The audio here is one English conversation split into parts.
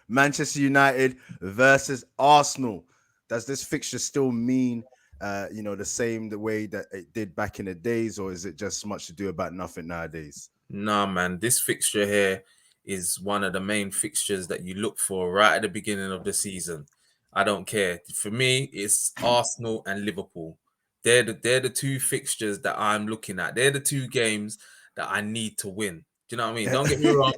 Manchester United versus Arsenal. Does this fixture still mean, the same the way that it did back in the days, or is it just much to do about nothing nowadays? Nah, man, this fixture here is one of the main fixtures that you look for right at the beginning of the season. I don't care. For me, it's Arsenal and Liverpool. They're the two fixtures that I'm looking at. They're the two games that I need to win. Do you know what I mean? Don't get me wrong.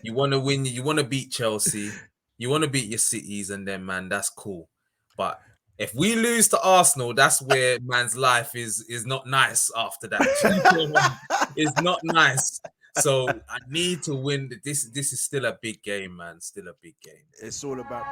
You want to win. You want to beat Chelsea. You want to beat your cities, and then man, that's cool. But if we lose to Arsenal, that's where man's life is not nice after that. It's not nice. So I need to win. This is still a big game, man. Still a big game. It's all about.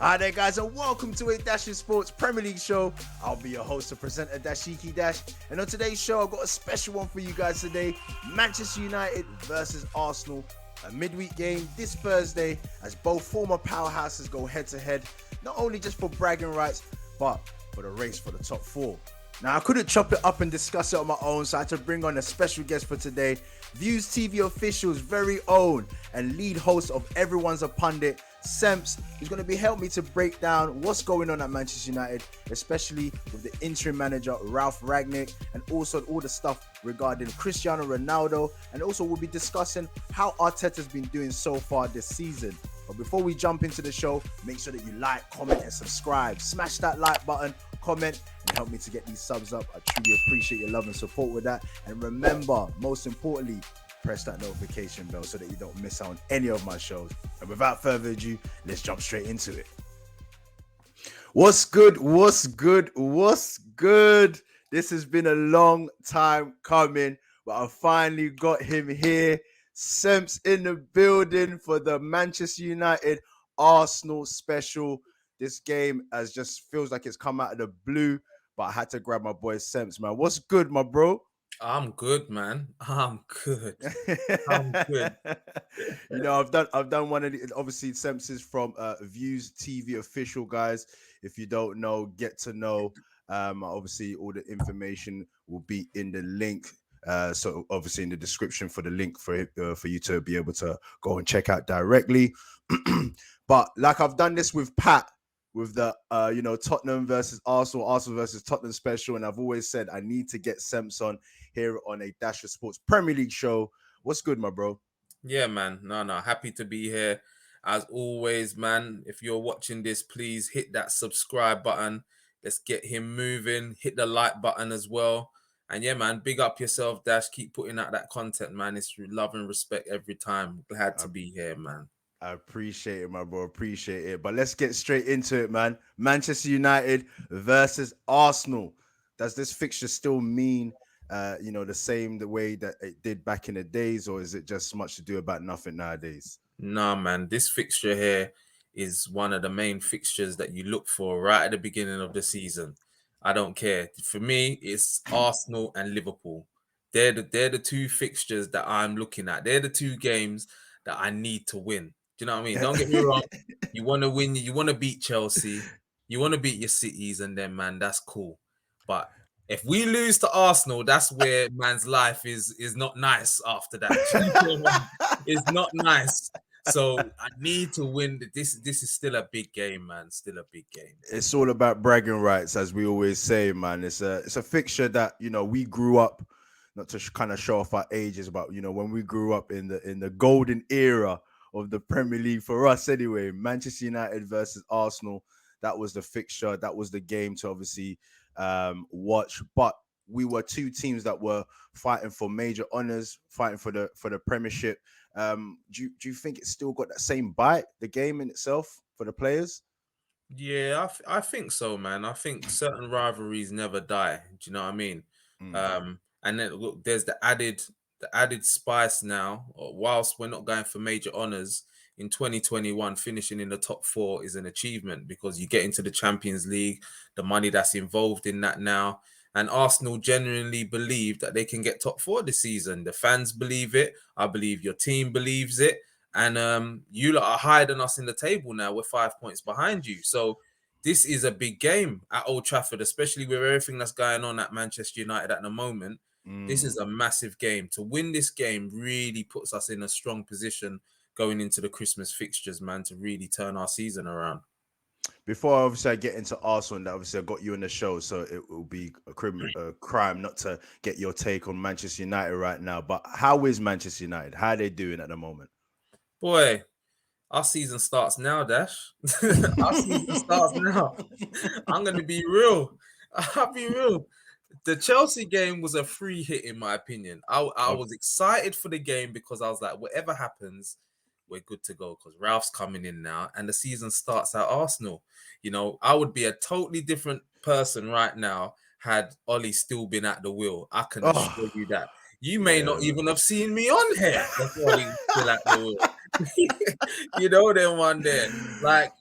Hi there, guys, and welcome to a Dash in Sports Premier League show. I'll be your host and presenter, Dashiki Dash. And on today's show, I've got a special one for you guys today. Manchester United versus Arsenal. A midweek game this Thursday as both former powerhouses go head-to-head, not only just for bragging rights, but for the race for the top four. Now, I couldn't chop it up and discuss it on my own, so I had to bring on a special guest for today. Views TV official's very own and lead host of Everyone's a Pundit, Semps, who's going to be helping me to break down what's going on at Manchester United, especially with the interim manager, Ralf Rangnick, and also all the stuff regarding Cristiano Ronaldo. And also we'll be discussing how Arteta's been doing so far this season. But before we jump into the show, make sure that you like, comment, and subscribe. Smash that like button, comment, and help me to get these subs up. I truly appreciate your love and support with that. And remember, most importantly, press that notification bell so that you don't miss out on any of my shows. And without further ado, let's jump straight into it. What's good? What's good? What's good? This has been a long time coming, but I finally got him here. Semps in the building for the Manchester United Arsenal special. This game has just feels like it's come out of the blue, but I had to grab my boy Semps, man. What's good, my bro? I'm good, man. I'm good. I'm good. I've done one of the obviously Semps is from Views TV official, guys. If you don't know, get to know. Obviously all the information will be in the link. So obviously in the description for the link for you to be able to go and check out directly. But like I've done this with Pat with the Tottenham versus Arsenal versus Tottenham special, and I've always said I need to get Semps on here on a Dash of Sports Premier League show. What's good, my bro? Yeah, man. No. Happy to be here. As always, man. If you're watching this, please hit that subscribe button. Let's get him moving. Hit the like button as well. And yeah, man, big up yourself, Dash. Keep putting out that content, man. It's love and respect every time. Glad I, to be here, man. I appreciate it, my bro. Appreciate it. But let's get straight into it, man. Manchester United versus Arsenal. Does this fixture still mean, the same the way that it did back in the days, or is it just much to do about nothing nowadays? Nah, man, this fixture here is one of the main fixtures that you look for right at the beginning of the season. I don't care. For me, it's Arsenal and Liverpool. They're the two fixtures that I'm looking at. They're the two games that I need to win. Do you know what I mean? Don't get me wrong. You want to win. You want to beat Chelsea. You want to beat your cities, and then man, that's cool. But if we lose to Arsenal, that's where man's life is not nice after that. It's not nice. So I need to win. This is still a big game, man. Still a big game. It's all about bragging rights, as we always say, man. It's a fixture that we grew up, not to kind of show off our ages, but when we grew up in the golden era of the Premier League for us, anyway. Manchester United versus Arsenal. That was the fixture. That was the game to obviously watch. But we were two teams that were fighting for major honors, fighting for the Premiership. Do you think it's still got that same bite, the game in itself for the players? Yeah, I think so, man. I think certain rivalries never die. Do you know what I mean? Mm. And then look, there's the added spice now. Whilst we're not going for major honors in 2021, finishing in the top four is an achievement because you get into the Champions League, the money that's involved in that now. And Arsenal genuinely believe that they can get top four this season. The fans believe it. I believe your team believes it. And you lot are higher than us in the table now. We're 5 points behind you. So this is a big game at Old Trafford, especially with everything that's going on at Manchester United at the moment. This is a massive game. To win this game really puts us in a strong position going into the Christmas fixtures, man, to really turn our season around. Before obviously I get into Arsenal, and obviously I got you in the show, so it will be a crime not to get your take on Manchester United right now. But how is Manchester United? How are they doing at the moment? Boy, our season starts now, Dash. Our season starts now. I'm going to be real. I'll be real. The Chelsea game was a free hit, in my opinion. I Okay. was excited for the game because I was like, whatever happens, we're good to go because Ralph's coming in now and the season starts at Arsenal. You know, I would be a totally different person right now had Ollie still been at the wheel. I can Oh, assure you that. You may yeah, not man. even have seen me on here if Ollie was still at the wheel. You know, then one there. Like,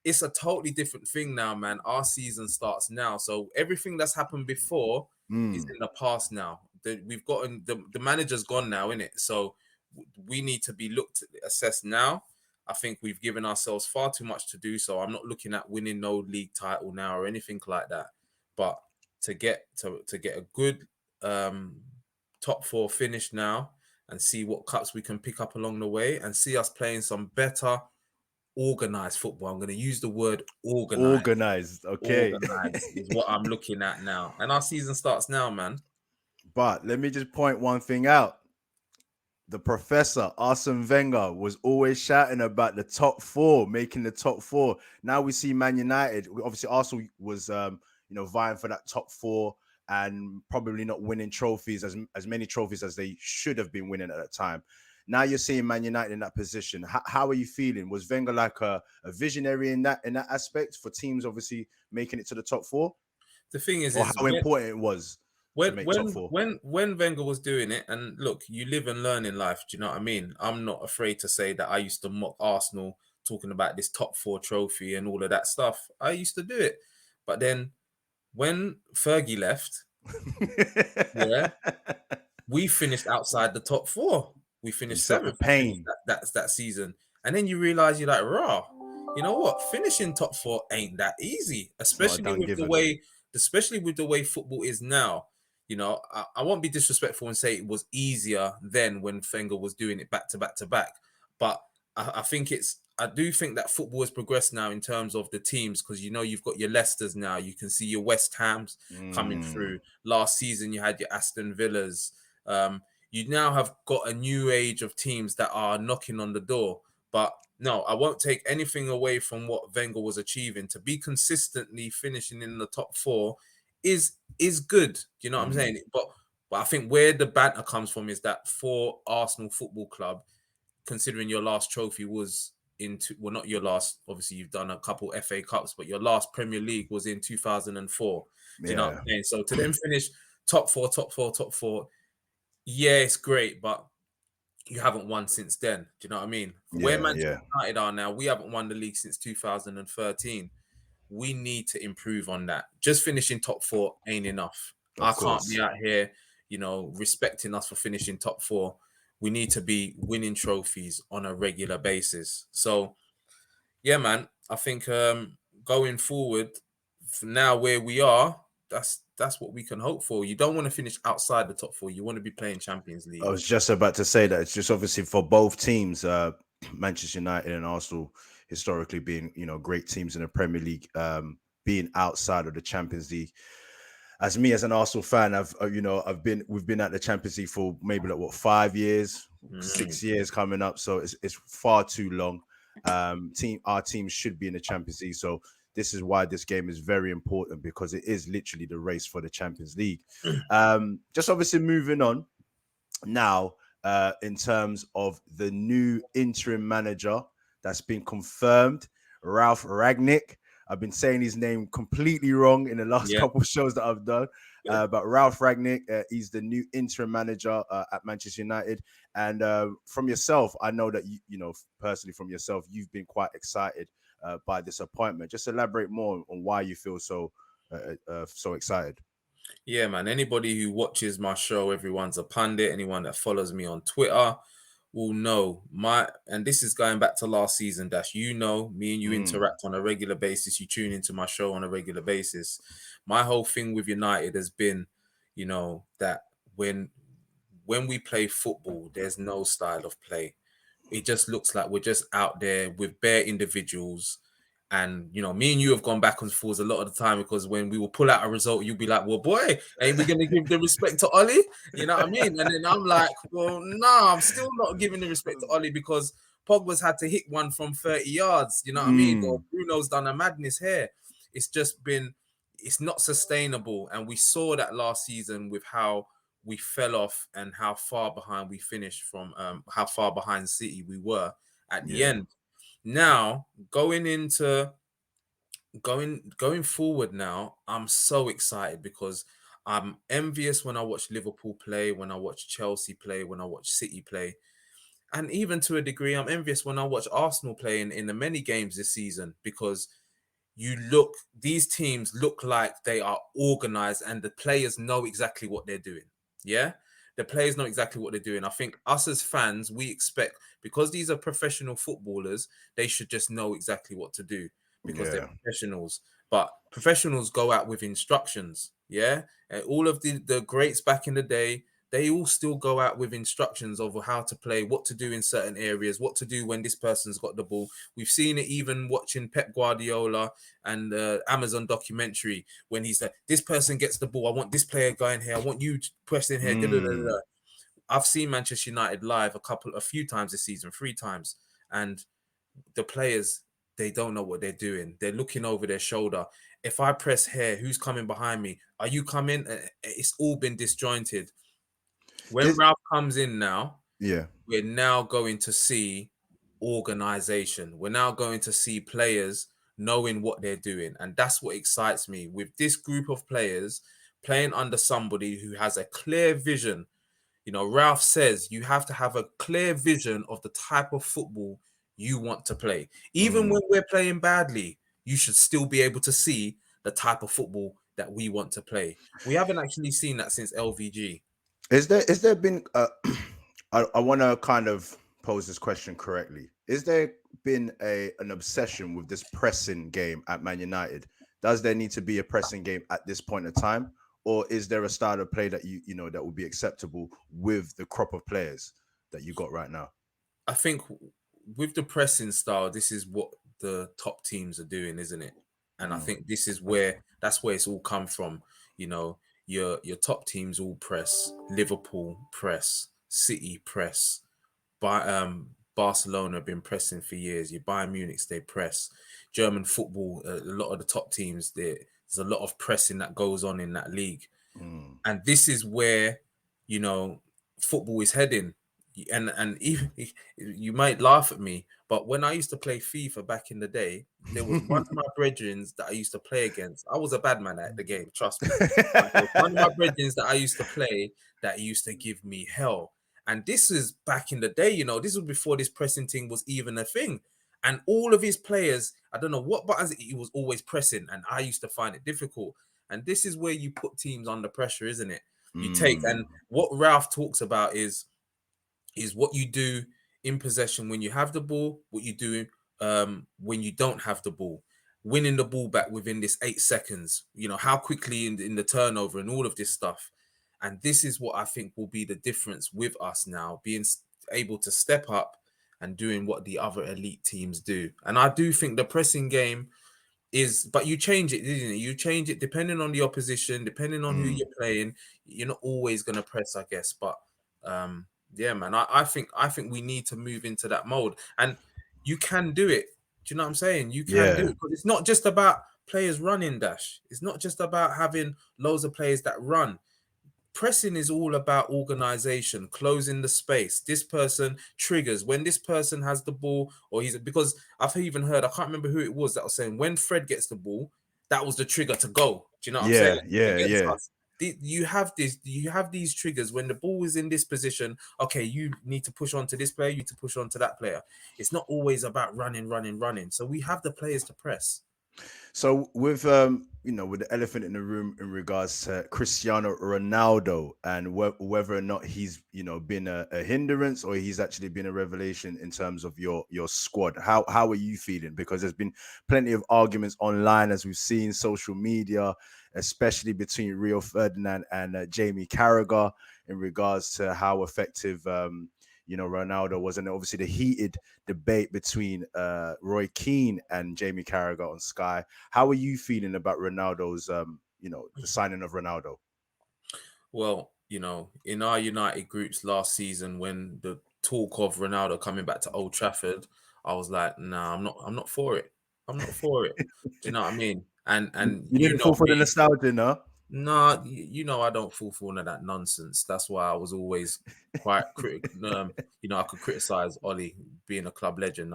it's a totally different thing now, man. Our season starts now. So everything that's happened before is Mm. in the past now. We've gotten the manager's gone now, in it. So we need to be assessed now. I think we've given ourselves far too much to do so. I'm not looking at winning no league title now or anything like that. But to get a good top four finish now and see what cups we can pick up along the way and see us playing some better organized football. I'm going to use the word organized. Organized, okay. Organized is what I'm looking at now. And our season starts now, man. But let me just point one thing out. The professor, Arsene Wenger, was always shouting about the top four, making the top four. Now we see Man United. Obviously, Arsenal was, vying for that top four and probably not winning trophies as many trophies as they should have been winning at that time. Now you're seeing Man United in that position. How are you feeling? Was Wenger like a visionary in that aspect for teams obviously making it to the top four, The thing or is how important it was to when make top when four? when when Wenger was doing it, and look, you live and learn in life. Do you know what I mean? I'm not afraid to say that I used to mock Arsenal talking about this top four trophy and all of that stuff. I used to do it, but then when Fergie left, yeah, we finished outside the top four. We You finished felt the seventh. We finished pain. that season, and then you realize you're like, raw. You know what? Finishing top four ain't that easy, It's not a done given. especially with the way football is now. You know, I won't be disrespectful and say it was easier then when Wenger was doing it back to back to back, but I think I do think that football has progressed now in terms of the teams because you know you've got your Leicesters now. You can see your West Hams coming Mm. through. Last season you had your Aston Villas. You now have got a new age of teams that are knocking on the door. But no, I won't take anything away from what Wenger was achieving. To be consistently finishing in the top four is good. You know what I'm Mm. saying? But I think where the banter comes from is that for Arsenal Football Club, considering your last trophy was well, not your last, obviously you've done a couple FA Cups, but your last Premier League was in 2004. Do you know what Yeah, I'm saying? So to then finish top four, top four, top four, yeah, it's great, but you haven't won since then. Do you know what I mean? For where yeah, Manchester yeah. United are now, we haven't won the league since 2013. We need to improve on that. Just finishing top four ain't enough. I Of can't be course. out here, respecting us for finishing top four. We need to be winning trophies on a regular basis. So, yeah, man, I think going forward, for now where we are, that's what we can hope for. You don't want to finish outside the top four. You want to be playing Champions I League. was just about to say that it's just obviously for both teams, Manchester United and Arsenal, historically being great teams in the Premier League, being outside of the Champions League. As me as an Arsenal fan, we've been at the Champions League for maybe like what 5 years, Mhm. 6 years coming up. So it's far too long. Our team should be in the Champions League. So this is why this game is very important because it is literally the race for the Champions League. Just obviously moving on now, in terms of the new interim manager that's been confirmed, Ralf Ragnick. I've been saying his name completely wrong in the last Yeah. couple of shows that I've done. But Ralf Rangnick, he's the new interim manager at Manchester United. And from yourself, I know that personally from yourself, you've been quite excited by this appointment. Just elaborate more on why you feel so excited. Yeah, man. Anybody who watches my show, everyone's a pundit. Anyone that follows me on Twitter will know and this is going back to last season, Dash. You know, me and you interact on a regular basis. You tune into my show on a regular basis. My whole thing with United has been, that when we play football, there's no style of play. It just looks like we're just out there with bare individuals. And me and you have gone back and forth a lot of the time, because when we will pull out a result, you'll be like, "Well, boy, ain't we gonna give the respect to Ollie?" You know what I mean? And then I'm like, "Well, no, I'm still not giving the respect to Ollie, because Pogba's had to hit one from 30 yards. You know what I mean? Or Bruno's done a madness here. It's just been, it's not sustainable, and we saw that last season with how we fell off and how far behind we finished from how far behind City we were at the end. Now, going forward now, I'm so excited, because I'm envious when I watch Liverpool play, when I watch Chelsea play, when I watch City play. And even to a degree, I'm envious when I watch Arsenal play in the many games this season, because these teams look like they are organized, and the players know exactly what they're doing. Yeah. The players know exactly what they're doing. I think us as fans, we expect, because these are professional footballers, they should just know exactly what to do, because they're Yeah. professionals. But professionals go out with instructions. Yeah. And all of the greats back in the day, they all still go out with instructions of how to play, what to do in certain areas, what to do when this person's got the ball. We've seen it even watching Pep Guardiola and the Amazon documentary, when he said, "This person gets the ball. I want this player going here. I want you to press in here." Da, da, da, da. I've seen Manchester United live a few times this season, 3 times, and the players, they don't know what they're doing. They're looking over their shoulder. If I press here, who's coming behind me? Are you coming? It's all been disjointed. When Is Ralph comes in now, yeah. we're now going to see organization. We're now going to see players knowing what they're doing. And that's what excites me with this group of players playing under somebody who has a clear vision. Ralph says you have to have a clear vision of the type of football you want to play. Even when we're playing badly, you should still be able to see the type of football that we want to play. We haven't actually seen that since LVG. Is there been I want to kind of pose this question correctly. Is there been an obsession with this pressing game at Man United? Does there need to be a pressing game at this point in time, or is there a style of play that that would be acceptable with the crop of players that you got right now? I think with the pressing style, this is what the top teams are doing, isn't it? And I think this is that's where it's all come from. You know, your top teams all press. Liverpool press, City press, Barcelona have been pressing for years. Your Bayern Munich, they press. German football, a lot of the top teams, there's a lot of pressing that goes on in that league. And this is where, you know, football is heading. And even you might laugh at me, but when I used to play FIFA back in the day, there was one of my brethren that I used to play against. I was a bad man at the game, trust me. But there was one of my brethren that I used to play that used to give me hell. And this is back in the day, this was before this pressing thing was even a thing. And all of his players, I don't know what buttons he was always pressing, and I used to find it difficult. And this is where you put teams under pressure, isn't it? You take, and what Ralph talks about is what you do in possession when you have the ball, what you do when you don't have the ball, winning the ball back within this 8 seconds, how quickly in the turnover and all of this stuff. And this is what I think will be the difference with us now, being able to step up and doing what the other elite teams do. And I do think the pressing game but you change it, didn't it? You change it depending on the opposition, depending on who you're playing. You're not always going to press, I guess. But yeah, man, I think we need to move into that mode, and you can do it. Do you know what I'm saying? You can do Yeah. it, because it's not just about players running, Dash. It's not just about having loads of players that run. Pressing is all about organization, closing the space. This person triggers when this person has the ball, or because I've even heard, I can't remember who it was that was saying when Fred gets the ball, that was the trigger to go. Do you know what I'm saying? Yeah. Yeah. Against Yeah. us. You have these triggers when the ball is in this position. Okay, you need to push on to this player, you need to push on to that player. It's not always about running. So we have the players to press. So with with the elephant in the room in regards to Cristiano Ronaldo and whether or not he's been a hindrance or he's actually been a revelation in terms of your squad. How are you feeling? Because there's been plenty of arguments online as we've seen social media, especially between Rio Ferdinand and Jamie Carragher in regards to how effective Ronaldo was, and obviously the heated debate between Roy Keane and Jamie Carragher on Sky. How are you feeling about Ronaldo's, the signing of Ronaldo? Well, in our United groups last season, when the talk of Ronaldo coming back to Old Trafford, I was like, nah, I'm not for it. I'm not for it. Do you know what I mean? And You didn't fall for the me. nostalgia, no? Nah, I don't fall for none of that nonsense. That's why I was always quite critical. I could criticize Ollie being a club legend.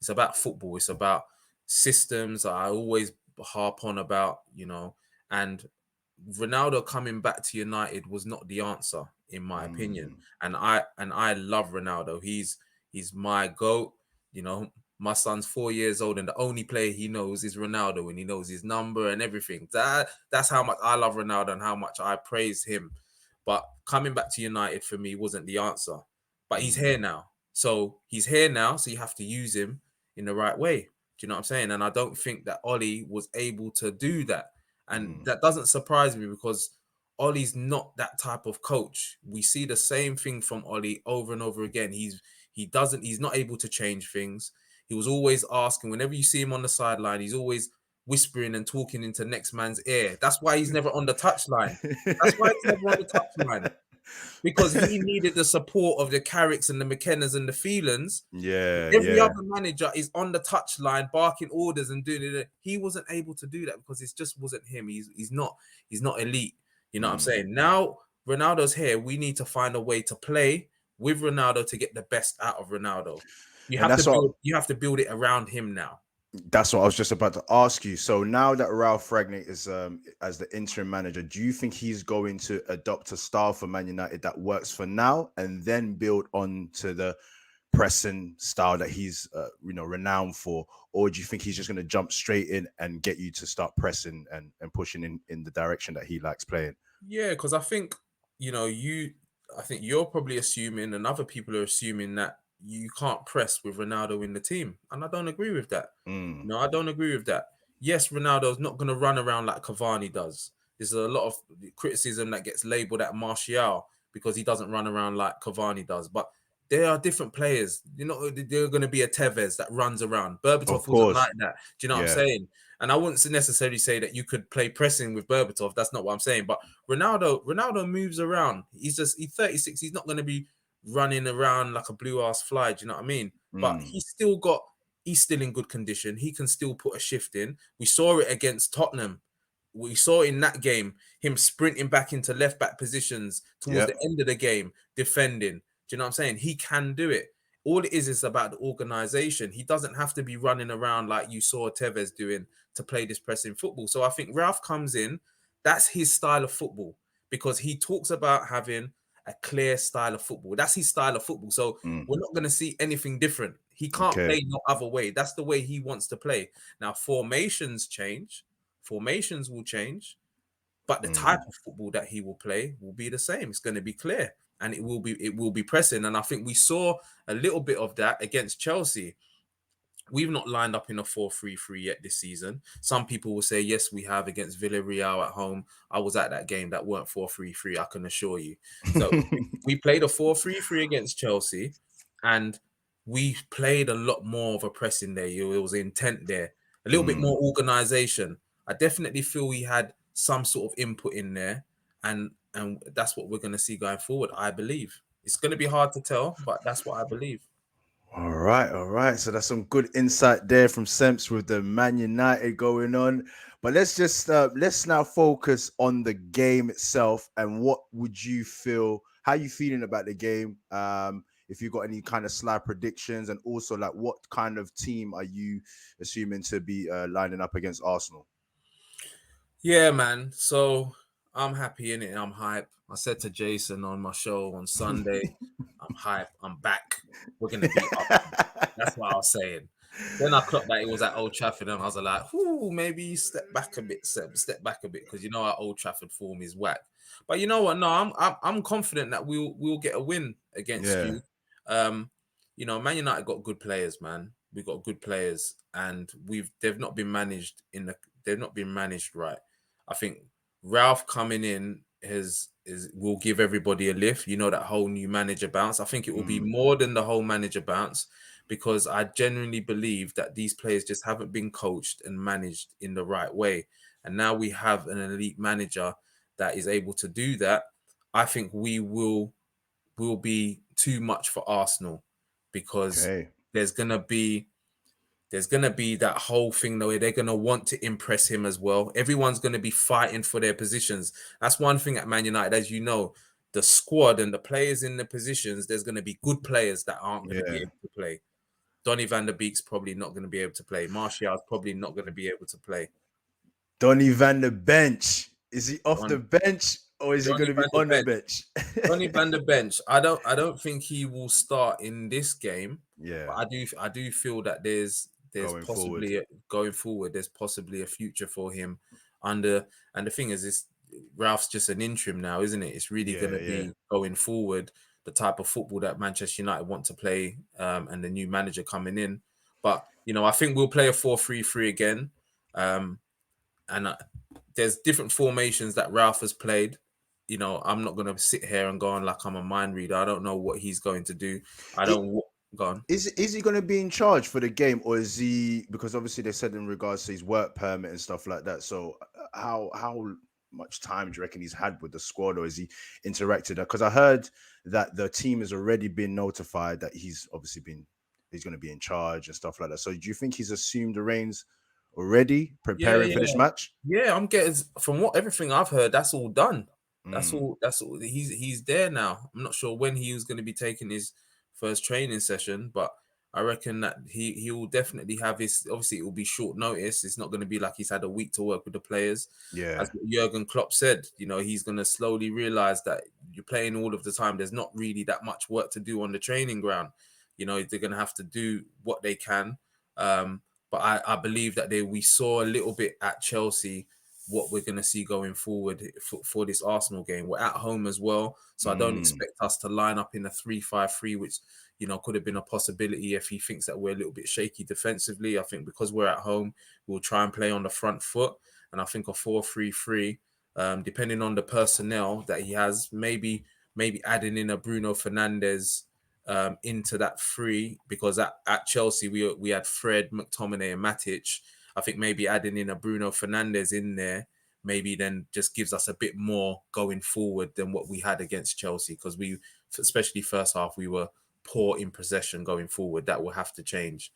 It's about football. It's about systems. I always harp on about, and Ronaldo coming back to United was not the answer, in my opinion. Mm, And I love Ronaldo. He's my goat. My son's 4 years old, and the only player he knows is Ronaldo, and he knows his number and everything. That's how much I love Ronaldo and how much I praise him. But coming back to United for me wasn't the answer. But he's mm, here now. So he's here now. So you have to use him in the right way. Do you know what I'm saying? And I don't think that Ollie was able to do that. And mm, that doesn't surprise me because Ollie's not that type of coach. We see the same thing from Ollie over and over again. He's not able to change things. He was always asking, whenever you see him on the sideline, he's always whispering and talking into next man's ear. That's why he's never on the touchline. That's why he's never on the touchline. Because he needed the support of the Carricks and the McKennas and the Phelans. yeah, Every yeah. other manager is on the touchline barking orders and doing it. He wasn't able to do that because it just wasn't him. He's not elite. You know what I'm Mm. saying? Now Ronaldo's here. We need to find a way to play with Ronaldo to get the best out of Ronaldo. You And have to that's what build you have to build it around him now. That's what I was just about to ask you. So now that Ralf Rangnick is as the interim manager, do you think he's going to adopt a style for Man United that works for now, and then build on to the pressing style that he's renowned for, or do you think he's just going to jump straight in and get you to start pressing and pushing in the direction that he likes playing? Yeah, because I think you're probably assuming, and other people are assuming that you can't press with Ronaldo in the team, and I don't agree with that. Mm, No, I don't agree with that. Yes, Ronaldo's not going to run around like Cavani does. There's a lot of criticism that gets labeled at Martial because he doesn't run around like Cavani does, but there are different players. They're going to be a Tevez that runs around. of Berbatov wasn't course, like that. Do you know what I'm yeah. saying? And I wouldn't necessarily say that you could play pressing with Berbatov. That's not what I'm saying. But Ronaldo moves around. He's 36. He's not going to be running around like a blue ass fly. Do you know what I mean? But Mm, he's still in good condition. He can still put a shift in. We saw it against Tottenham. We saw in that game him sprinting back into left back positions towards yeah. the end of the game, defending. Do you know what I'm saying? He can do it. All it is about the organization. He doesn't have to be running around like you saw Tevez doing to play this pressing football. So I think Ralph comes in. That's his style of football because he talks about having a clear style of football. That's his style of football. So Mm, we're not going to see anything different. He can't okay. play no other way. That's the way he wants to play. Now, formations will change, but the type Mm. of football that he will play will be the same. It's going to be clear and it will be pressing. And I think we saw a little bit of that against Chelsea. We've not lined up in a 4-3-3 yet this season. Some people will say, yes, we have against Villarreal at home. I was at that game. That weren't 4-3-3, I can assure you. So we played a 4-3-3 against Chelsea, and we played a lot more of a pressing there. It was intent there, a little bit Mm. more organization. I definitely feel we had some sort of input in there, and that's what we're going to see going forward, I believe. It's going to be hard to tell, but that's what I believe. All right, all right. So that's some good insight there from Semps with the Man United going on. But let's now focus on the game itself and what would you feel? How you feeling about the game? If you got any kind of slide predictions, and also like what kind of team are you assuming to be lining up against Arsenal? Yeah, man. So I'm happy in it. I'm hype. I said to Jason on my show on Sunday, I'm hype. I'm back. We're gonna beat Arsenal. That's what I was saying. Then I clocked that it was at Old Trafford, and I was like, "Ooh, maybe you step back a bit, step back a bit, because you know our Old Trafford form is whack." But you know what? No, I'm confident that we'll get a win against Yeah. you. Um, Man United got good players, man. We got good players, and they've not been managed they've not been managed right. I think Ralph coming in will give everybody a lift. You know, that whole new manager bounce. I think it will be Mm. more than the whole manager bounce, because I genuinely believe that these players just haven't been coached and managed in the right way. And now we have an elite manager that is able to do that. I think we will be too much for Arsenal, because Okay. there's gonna be that whole thing though, where they're gonna want to impress him as well. Everyone's gonna be fighting for their positions. That's one thing at Man United, as you know, the squad and the players in the positions. There's gonna be good players that aren't gonna be Yeah. able to play. Donny van der Beek's probably not going to be able to play. Martial's probably not going to be able to play. Donny van the bench. Is he off the Don, bench or is he Donny going to be van der on the Bench. bench? Donny van der Bench. I don't think he will start in this game, but Yeah. I do feel that there's Going forward. possibly going forward. There's possibly a future for him under. And the thing is, this Ralph's just an interim now, isn't it? It's really going Yeah. to Yeah. be going forward the type of football that Manchester United want to play, and the new manager coming in. But I think we'll play a 4-3-3 again. Um, and there's different formations that Ralph has played. I'm not going to sit here and go on like I'm a mind reader. I don't know what he's going to do. I It, don't go on. is he going to be in charge for the game, or is he, because obviously they said in regards to his work permit and stuff like that. So how much time do you reckon he's had with the squad, or is he interacted? Because I heard that the team has already been notified that he's going to be in charge and stuff like that. So do you think he's assumed the reins already, Yeah, preparing for this yeah, match? yeah. I'm getting, from what everything I've heard, that's all done. That's Mm, all. That's all. He's there now. I'm not sure when he was going to be taking his first training session, but I reckon that he will definitely have his. Obviously, it will be short notice. It's not going to be like he's had a week to work with the players. As yeah. Jurgen Klopp said, he's going to slowly realize that you're playing all of the time. There's not really that much work to do on the training ground. They're going to have to do what they can. But I believe that we saw a little bit at Chelsea what we're going to see going forward for this Arsenal game. We're at home as well, so I don't Mm, expect us to line up in a 3-5-3, which could have been a possibility if he thinks that we're a little bit shaky defensively. I think because we're at home, we'll try and play on the front foot, and I think a 4-3-3, depending on the personnel that he has, maybe adding in a Bruno Fernandes into that three, because at Chelsea we had Fred, McTominay, and Matic. I think maybe adding in a Bruno Fernandes in there maybe then just gives us a bit more going forward than what we had against Chelsea, because especially first half, we were poor in possession going forward. That will have to change.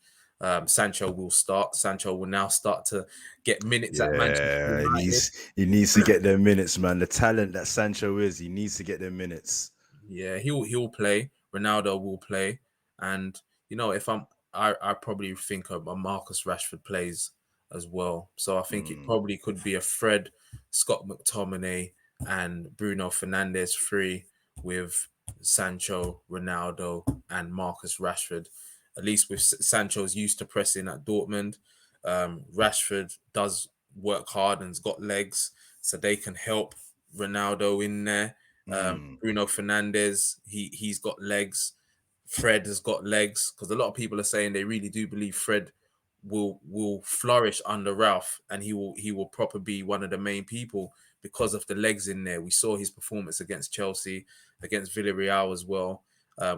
Sancho will start. Sancho will now start to get minutes at Manchester yeah, United. he needs to get their minutes, man. The talent that Sancho is, he needs to get their minutes. Yeah, he'll play. Ronaldo will play, and if I probably think a Marcus Rashford plays as well. So I think it Mm, probably could be a Fred, Scott McTominay, and Bruno Fernandes free with Sancho, Ronaldo, and Marcus Rashford. At least with Sancho's used to pressing at Dortmund. Rashford does work hard and's got legs, so they can help Ronaldo in there. mm. Bruno Fernandes, he's got legs. Fred has got legs, because a lot of people are saying they really do believe Fred will flourish under Ralph, and he will proper be one of the main people because of the legs in there. We saw his performance against Chelsea, against Villarreal as well.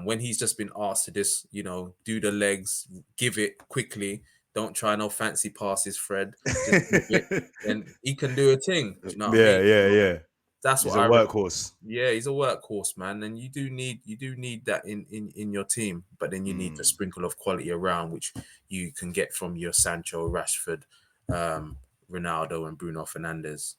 When he's just been asked to just do the legs, give it quickly, don't try no fancy passes, Fred. Just give it, and he can do a thing. Do you know what I Yeah, mean? yeah, So yeah. that's He's what a I reckon. workhorse. Yeah, he's a workhorse, man, and you do need that in your team, but then you need the Mm. sprinkle of quality around, which you can get from your Sancho, Rashford, um, Ronaldo, and Bruno Fernandes.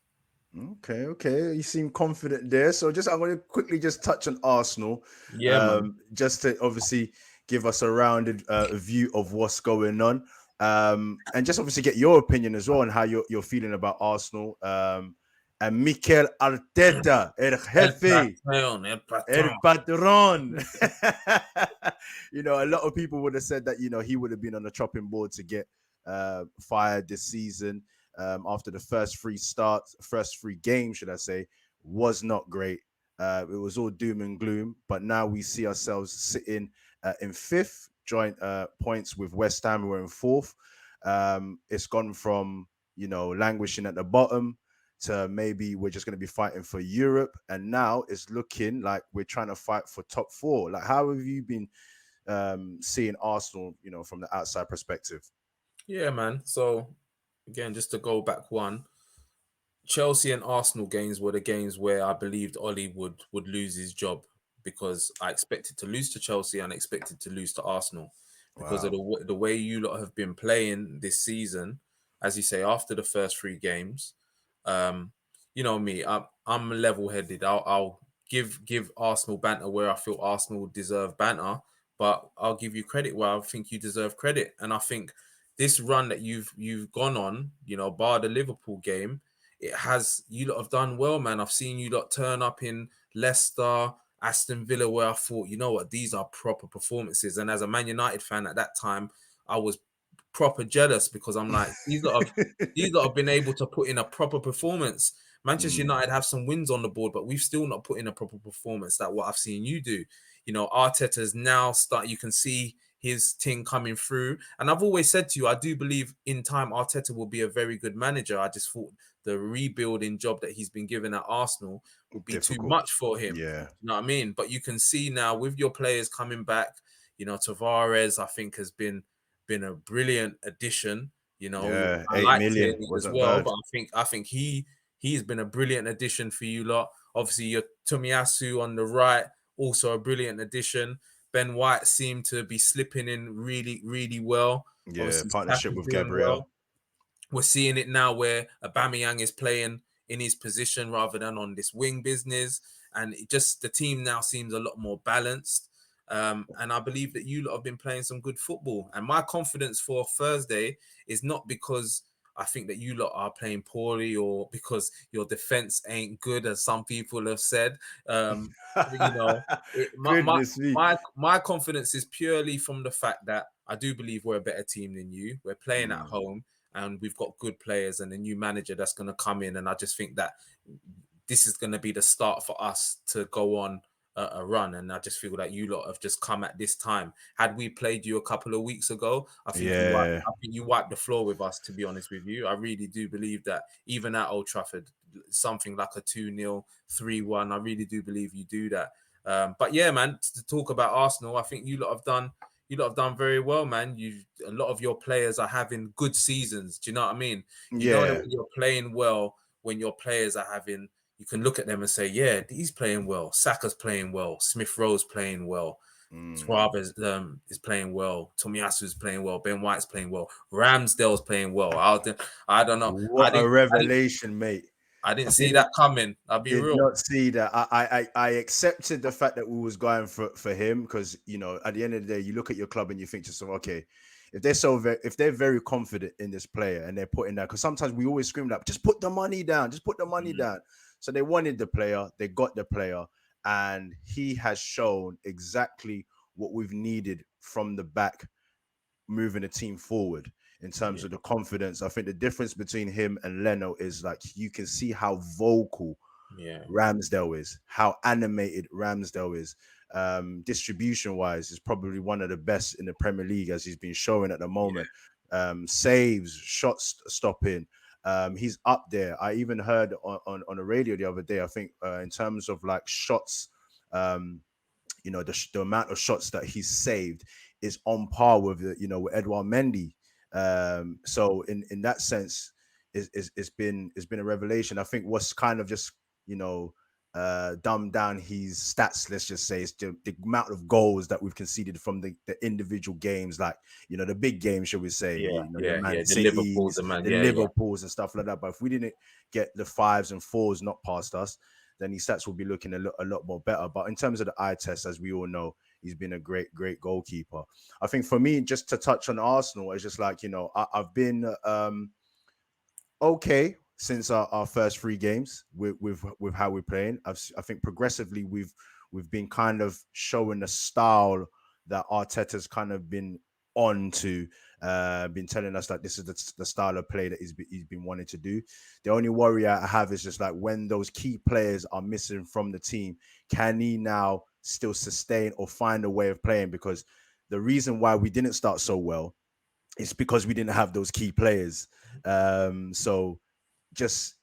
Okay, okay. You seem confident there. So I'm going to quickly just touch on Arsenal, Yeah, man. just to obviously give us a rounded view of what's going on, and just obviously get your opinion as well on how you're feeling about Arsenal. and Mikel Arteta, El El Jefe. Patron, El El Patron. Patron. A lot of people would have said that, he would have been on the chopping board to get fired this season after the first three games, should I say, was not great. It was all doom and gloom, but now we see ourselves sitting in fifth, joint points with West Ham, who are in fourth. It's gone from, languishing at the bottom to maybe we're just going to be fighting for Europe. And now it's looking like we're trying to fight for top four. Like, how have you been seeing Arsenal, from the outside perspective? Yeah, man. So again, just to go back one, Chelsea and Arsenal games were the games where I believed Ollie would lose his job because I expected to lose to Chelsea and I expected to lose to Arsenal because of Wow. the way you lot have been playing this season. As you say, after the first three games, um, you know me, I'm level headed. I'll give Arsenal banter where I feel Arsenal deserve banter, but I'll give you credit where I think you deserve credit. And I think this run that you've gone on, bar the Liverpool game, it has you lot have done well, man. I've seen you lot turn up in Leicester, Aston Villa, where I thought, you know what, these are proper performances. And as a Man United fan at that time, I was proper jealous because I'm like, these lot have been able to put in a proper performance. Manchester Mm, United have some wins on the board, but we've still not put in a proper performance that what I've seen you do. Arteta's now you can see his thing coming through. And I've always said to you, I do believe in time Arteta will be a very good manager. I just thought the rebuilding job that he's been given at Arsenal would be too difficult. much for him. Yeah. You know what I mean? But you can see now with your players coming back, Tavares, I think, has been a brilliant addition. Yeah. I 8 like million Tierney as wasn't well, bad. but I think he's been a brilliant addition for you lot. Obviously, your Tomiyasu on the right, also a brilliant addition. Ben White seemed to be slipping in really, really well. Yeah. Obviously, Partnership Saka's with doing Gabriel. well. We're seeing it now where Aubameyang is playing in his position rather than on this wing business, and the team now seems a lot more balanced. And I believe that you lot have been playing some good football. And my confidence for Thursday is not because I think that you lot are playing poorly or because your defense ain't good, as some people have said. Um, you know, it, my, my Goodness me. my confidence is purely from the fact that I do believe we're a better team than you. We're playing at Mm, home and we've got good players and a new manager that's going to come in. And I just think that this is going to be the start for us to go on a run. And I just feel that you lot have just come at this time. Had we played you a couple of weeks ago, yeah. I think you wiped the floor with us, to be honest with you. I really do believe that even at Old Trafford, something like a 2-0, 3-1, I really do believe you do that. But yeah, man, to talk about Arsenal, I think you lot have done very well, man. A lot of your players are having good seasons. Do you know what I mean? You know that Yeah. when you're playing well, when your players are having, you can look at them and say, yeah, he's playing well. Saka's playing well. Smith Rowe's playing well. Mm. Suarez is playing well. Tomiyasu's playing well. Ben White's playing well. Ramsdale's playing well. I don't know. What a revelation, mate. I didn't I see didn't that coming. I'll be did real. not see that. I accepted the fact that we was going for him because at the end of the day, you look at your club and you think to yourself, okay, if they're very confident in this player and they're putting that, because sometimes we always scream like, just put the money down, just put the money Mm, down. So they wanted the player, they got the player, and he has shown exactly what we've needed from the back, moving the team forward in terms yeah, of the confidence. I think the difference between him and Leno is like you can see how vocal yeah, Ramsdale is, how animated Ramsdale is. Distribution wise, is probably one of the best in the Premier League as he's been showing at the yeah, moment. Saves, shots stopping. He's up there. I even heard on the radio the other day, I think, in terms of like shots, um, the amount of shots that he's saved is on par with with Edouard Mendy. So in that sense, it's been a revelation. I think what's kind of just you know dumbed down his stats, let's just say, is the amount of goals that we've conceded from the individual games, like the big games, shall we say, yeah, your yeah, Man yeah. The Liverpool's Cities, the man. the Yeah, yeah, Liverpools and stuff like that. But if we didn't get the fives and fours not past us, then his stats will be looking a lot more better. But in terms of the eye test, as we all know, he's been a great goalkeeper. I think for me, just to touch on Arsenal, it's just like I've been okay since our first 3 games with how we're playing. I think progressively we've been kind of showing the style that Arteta's kind of been on to, been telling us that this is the style of play that he's been wanting to do. The only worry I have is just like when those key players are missing from the team, can he now still sustain or find a way of playing? Because the reason why we didn't start so well is because we didn't have those key players. So just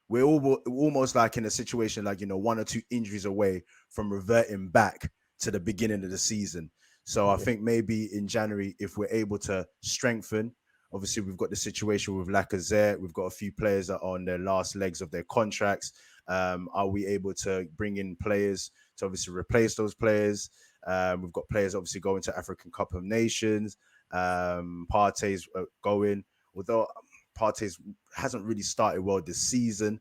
we're almost like in a situation like, 1 or 2 injuries away from reverting back to the beginning of the season. So I Yeah. think maybe in January, if we're able to strengthen, obviously we've got the situation with Lacazette, we've got a few players that are on their last legs of their contracts. Are we able to bring in players to obviously replace those players? We've got players obviously going to African Cup of Nations. Partey's going, although Partey's hasn't really started well this season,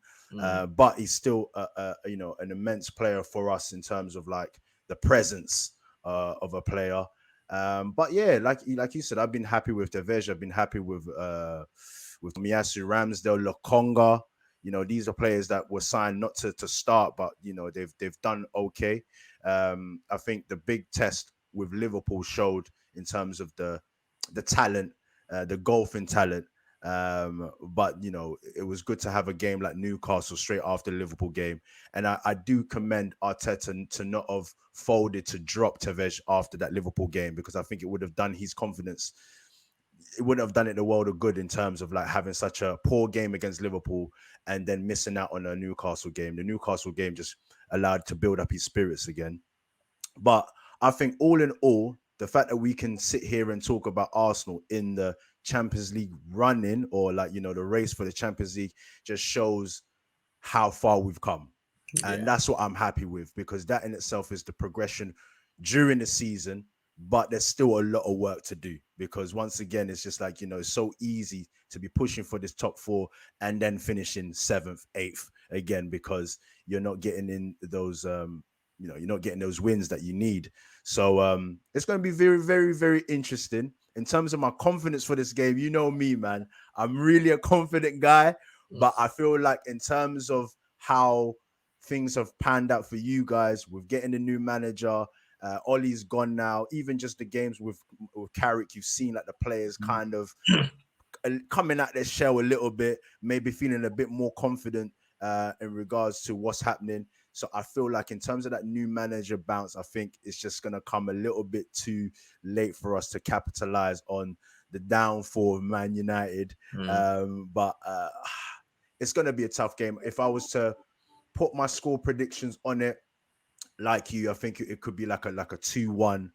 but he's still an immense player for us in terms of like the presence of a player. But yeah, like you said, I've been happy with Devesh. I've been happy with Miyasu Ramsdale, Lokonga. These are players that were signed not to start, but they've done okay. I think the big test with Liverpool showed in terms of the talent, the golfing talent. But it was good to have a game like Newcastle straight after the Liverpool game, and I do commend Arteta to not have folded to drop Tevez after that Liverpool game, because I think it would have done his confidence. It wouldn't have done it the world of good in terms of like having such a poor game against Liverpool and then missing out on a Newcastle game. The Newcastle game just allowed to build up his spirits again. But I think all in all, the fact that we can sit here and talk about Arsenal in the Champions League running, or like, the race for the Champions League, just shows how far we've come. And Yeah. that's what I'm happy with, because that in itself is the progression during the season. But there's still a lot of work to do, because once again, it's just like, it's so easy to be pushing for this top 4 and then finishing 7th, 8th again, because you're not getting in those, you're not getting those wins that you need. So it's going to be very, very, very interesting. In terms of my confidence for this game, you know me, man. I'm really a confident guy, but I feel like in terms of how things have panned out for you guys with getting a new manager, Ollie's gone now. Even just the games with Carrick, you've seen like the players kind of coming out their shell a little bit, maybe feeling a bit more confident in regards to what's happening. So I feel like in terms of that new manager bounce, I think it's just going to come a little bit too late for us to capitalize on the downfall of Man United. But it's going to be a tough game. If I was to put my score predictions on it, like you, I think it could be like a 2-1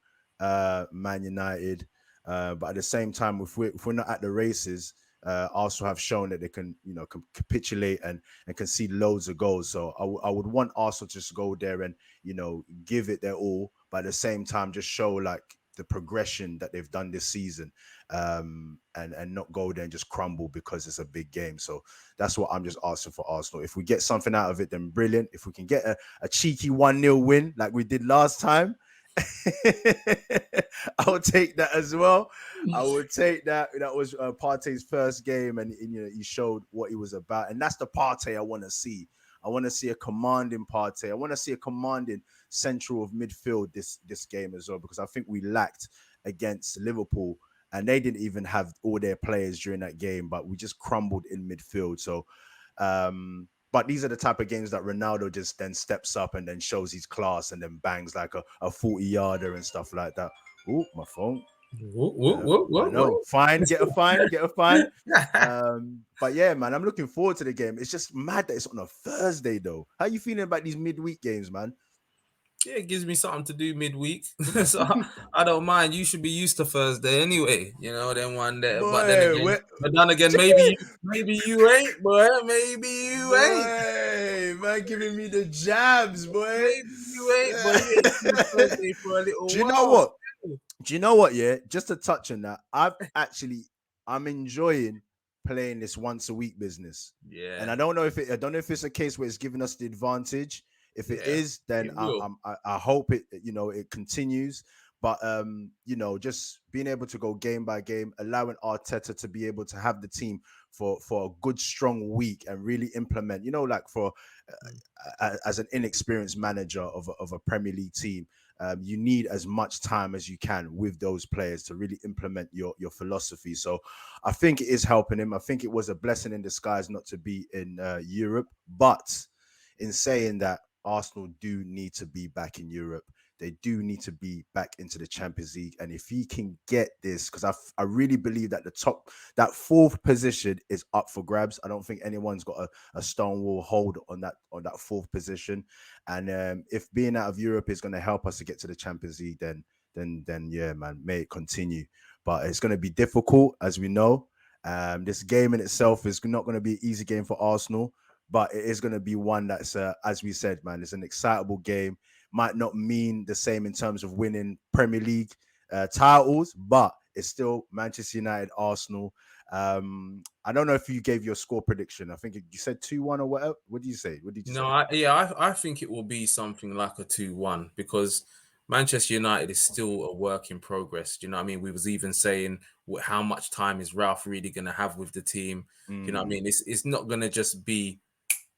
Man United. But at the same time, if we're not at the races, Arsenal have shown that they can, can capitulate and can see loads of goals. So I would want Arsenal to just go there and, give it their all, but at the same time, just show like the progression that they've done this season, and not go there and just crumble because it's a big game. So that's what I'm just asking for Arsenal. If we get something out of it, then brilliant. If we can get a cheeky 1-0 win like we did last time, I'll take that as well. I would take that. That was Partey's first game, and he showed what he was about, and that's the Partey I want to see. I want to see a commanding Partey. I want to see a commanding central of midfield this game as well, because I think we lacked against Liverpool, and they didn't even have all their players during that game, but we just crumbled in midfield. So, but these are the type of games that Ronaldo just then steps up and then shows his class and then bangs like a 40-yarder and stuff like that. Oh, my phone. I know. Fine, get a fine, get a fine. But yeah, man, I'm looking forward to the game. It's just mad that it's on a Thursday, though. How you feeling about these midweek games, man? Yeah, it gives me something to do midweek, so I don't mind. You should be used to Thursday anyway, Then one day, but Boy, then again, maybe you ain't, boy. Maybe you ain't. boy, man, giving me the jabs, boy. Maybe you ain't, but you ain't seen Thursday for a little Do you know while. what? Do you know what? Yeah, just to touch on that, I'm enjoying playing this once a week business, and Yeah, I don't know if it's a case where it's giving us the advantage. If it yeah, is, then it will. I hope it it continues. But just being able to go game by game, allowing Arteta to be able to have the team for a good strong week and really implement. You know, like for as an inexperienced manager of a Premier League team, you need as much time as you can with those players to really implement your philosophy. So I think it is helping him. I think it was a blessing in disguise not to be in Europe. But in saying that, Arsenal do need to be back in Europe. They do need to be back into the Champions League. And if he can get this, because I really believe that that fourth position is up for grabs. I don't think anyone's got a stonewall hold on that fourth position. And if being out of Europe is going to help us to get to the Champions League, then yeah, man, may it continue. But it's going to be difficult, as we know. This game in itself is not going to be an easy game for Arsenal, but it is going to be one that's, as we said, man, it's an excitable game. Might not mean the same in terms of winning Premier League titles, but it's still Manchester United, Arsenal. I don't know if you gave your score prediction. I think you said 2-1 or whatever. What did you say? What did you No, say? I think it will be something like a 2-1 because Manchester United is still a work in progress. Do you know what I mean? We was even saying how much time is Ralph really going to have with the team. Do you know what I mean? It's not going to just be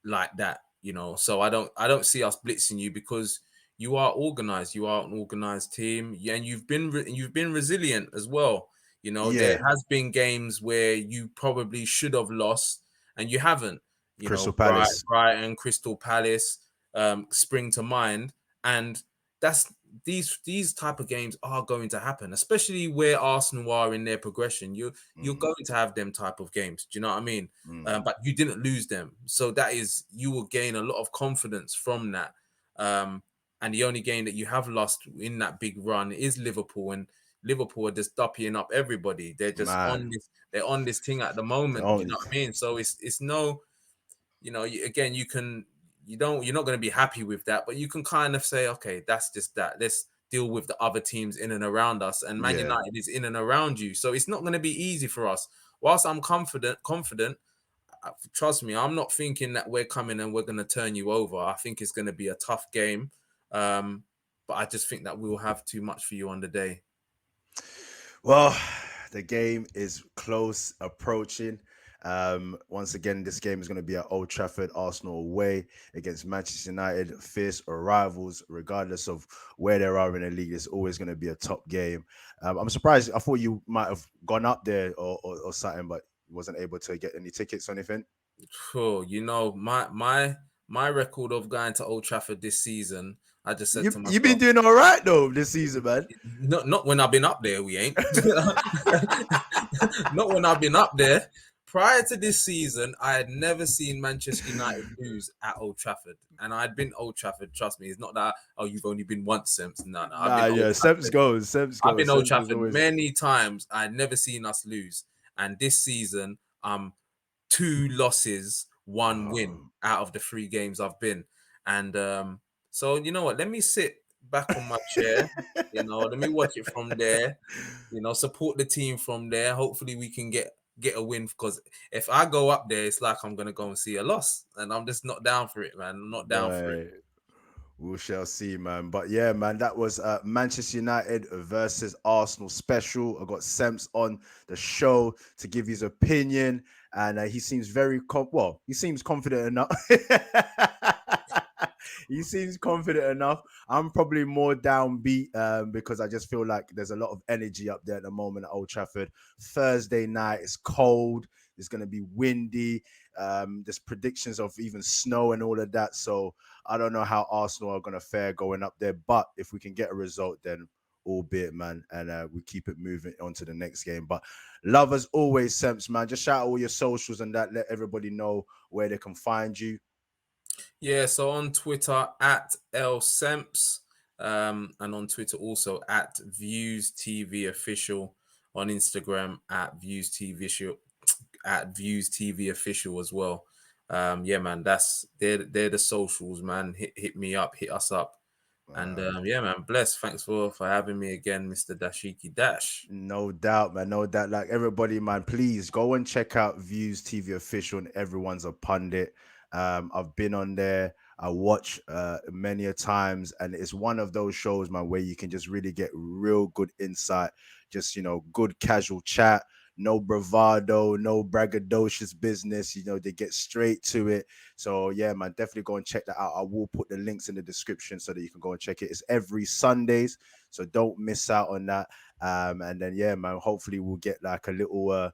like that, you know. So I don't see us blitzing you because you are organized. You are an organized team, and you've been resilient as well. You know, there Yeah, has been games where you probably should have lost and you haven't. You Crystal know, Palace. Brighton, Crystal Palace, spring to mind, and that's these type of games are going to happen, especially where Arsenal are in their progression. You're Mm, going to have them type of games. Do you know what I mean? mm, But you didn't lose them. So that is, you will gain a lot of confidence from that. And the only game that you have lost in that big run is Liverpool, and Liverpool are just duppying up everybody. They're just man. they're on this thing at the moment. Do you Oh, know what I mean? So it's no, you know, again, you're not going to be happy with that, but you can kind of say, okay, that's just that. Let's deal with the other teams in and around us, and Man yeah. United is in and around you, so it's not going to be easy for us. Whilst I'm confident, trust me, I'm not thinking that we're coming and we're going to turn you over. I think it's going to be a tough game, um, but I just think that we'll have too much for you on the day. Well, the game is close approaching. Once again, this game is going to be at Old Trafford, Arsenal away against Manchester United, fierce rivals, regardless of where they are in the league. It's always going to be a top game. I'm surprised. I thought you might have gone up there or something, but wasn't able to get any tickets or anything. Cool. You know, my record of going to Old Trafford this season, I just said to You've been myself, doing all right though this season, man. not when I've been up there, we ain't. Not when I've been up there. Prior to this season, I had never seen Manchester United lose at Old Trafford. And I'd been Old Trafford, trust me. It's not that, oh, you've only been once, Sims. No, I've Nah, been Old yeah, Seps Trafford. goes, Seps I've goes, been Old Seps is Trafford always. many times. I'd never seen us lose. And this season, two losses, one win Oh. out of the three games I've been. And so you know what? Let me sit back on my chair. You know, let me watch it from there. You know, support the team from there. Hopefully, we can get a win. Because if I go up there, it's like I'm gonna go and see a loss, and I'm just not down for it, man. I'm not down for it. Boy, we shall see, man. But yeah, man, that was Manchester United versus Arsenal special. I got Semps on the show to give his opinion, and he seems he seems confident enough. He seems confident enough. I'm probably more downbeat because I just feel like there's a lot of energy up there at the moment at Old Trafford. Thursday night, it's cold. It's going to be windy. There's predictions of even snow and all of that. So I don't know how Arsenal are going to fare going up there. But if we can get a result, then albeit, man, and we keep it moving on to the next game. But love as always, Semps, man. Just shout out all your socials and that. Let everybody know where they can find you. Yeah, so on Twitter at LSemps, and on Twitter also at Views TV Official, on Instagram at Views TV Official, at Views TV Official as well. Yeah, man, they're the socials, man. Hit me up, hit us up, and Uh, yeah, man, bless. Thanks for having me again, Mr. Dashiki Dash. No doubt, man. No doubt. Like everybody, man, please go and check out Views TV Official and everyone's a pundit. I've been on there. I watch many a times, and it's one of those shows, man, where you can just really get real good insight, just good casual chat. no bravado, no braggadocious business. You know, they get straight to it. So yeah, man, definitely go and check that out. I will put the links in the description so that you can go and check it. It's every Sundays, so don't miss out on that. And then yeah, man, hopefully we'll get like a little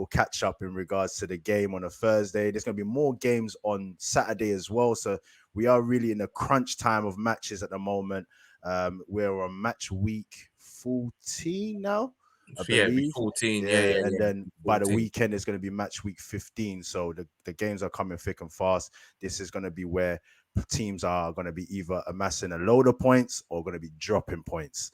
catch up in regards to the game on a Thursday. There's going to be more games on Saturday as well. So we are really in a crunch time of matches at the moment. We're on match week 14 now, I Yeah, it'd be believe. 14. Yeah, Yeah, yeah, and yeah. then by the 14. weekend it's going to be match week 15. So the games are coming thick and fast. This is going to be where teams are going to be either amassing a load of points or going to be dropping points.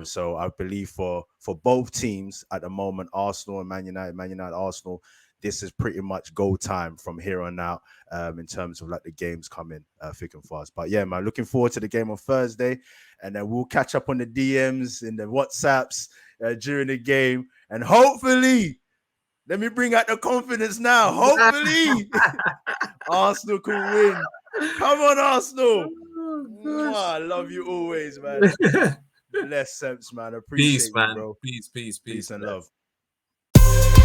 So I believe for both teams at the moment, Arsenal and Man United, Arsenal, this is pretty much go time from here on out in terms of like the games coming thick and fast. But yeah, man, looking forward to the game on Thursday, and then we'll catch up on the DMs and the WhatsApps during the game, and hopefully, let me bring out the confidence now. Hopefully, Arsenal can win. Come on, Arsenal. Mwah, I love you always, man. Bless Semps, man. Peace, Appreciate you, man. bro. Peace, peace, Peace peace, and man. love.